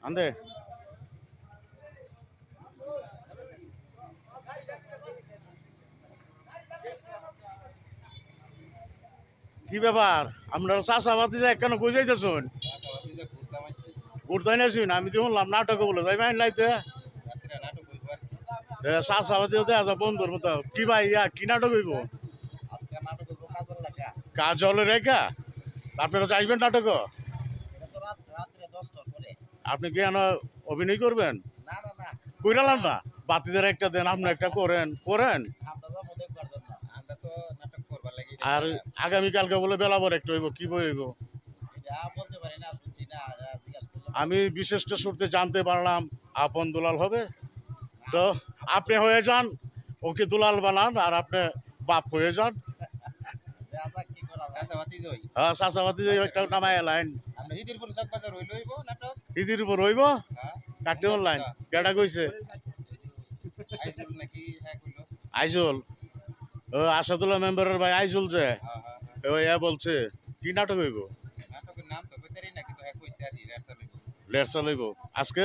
Andre কি ব্যাপার আপনারা চাষাবাদি যায় কেন কই যাইতেছুন ঘুরতে নাইছুন আমি তো শুনলাম নাটক বলে যাই ভাই নাইতে চাষাবাদি দেখা বন্ধুর মতো কি ভাই ইয়া কি নাটক হইব কাজলের রেখা আপনারা যাইবেন নাটক আপনি কি এনে অভিনয় করবেন কইরালাম না বাতিদের একটা দেন আপনি একটা করেন করেন আর আগামীকালকে বলে বেলাবর একটা হইব কি বই হইব আমি বিশেষটা সূত্রে জানতে পারলাম আপন দুলাল হবে তো আপনি হয়ে যান ওকে দুলাল বানান আর আপনি বাপ হয়ে যান হ্যাঁ চাষাবাতি একটা নামায় লাইন ঈদের উপর হইব কাটতে লাইন কেটা কইছে আইজুল ও আসাদুল্লাহ মেম্বারের ভাই আইজুল যে ওই বলছে কি নাটক হইব লেটসা লইব আজকে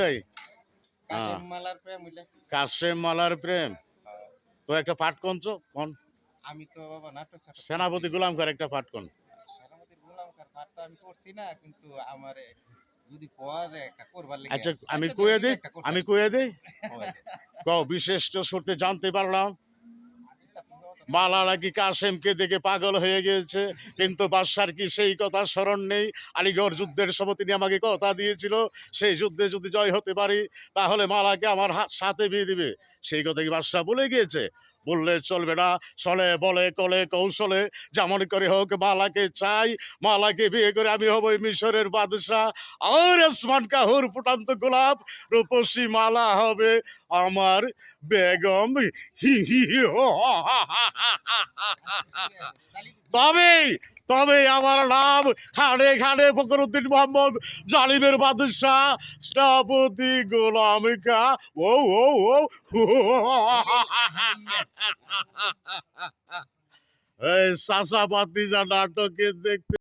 কাশেম মালার প্রেম তো একটা পাঠ কোনছো কোন আমি তো বাবা নাটক সেনাপতি গোলাম কর একটা পাঠ কোন সেনাপতি গোলাম কার পাঠটা আমি করছি না কিন্তু আমারে যদি কোয়া দেয় একটা করবার লাগে আচ্ছা আমি কইয়া দেই কও বিশেষ সূত্রে জানতে পারলাম মালা নাকি কাশেমকে দেখে পাগল হয়ে গিয়েছে কিন্তু বাদশার কি সেই কথা স্মরণ নেই আলিগড় যুদ্ধের সময় তিনি আমাকে কথা দিয়েছিল সেই যুদ্ধে যদি জয় হতে পারি তাহলে মালাকে আমার সাথে বিয়ে দিবে সেই কথা কি বাদশাহ বলে গিয়েছে বললে চলবে না চলে বলে কলে কৌশলে যেমন করে হোক মালাকে চাই মালাকে বিয়ে করে আমি হব মিশরের বাদশাহ আর আসমান কাহুর ফুটান্ত গোলাপ রূপসী মালা হবে আমার বেগম তবেই তবে আমার নাম খানে খানে ফখরুদ্দিন মোহাম্মদ জালিমের বাদশাহ সেনাপতি গোলাম কা ও ও ও এই চাষাবাতি যা নাটকে দেখতে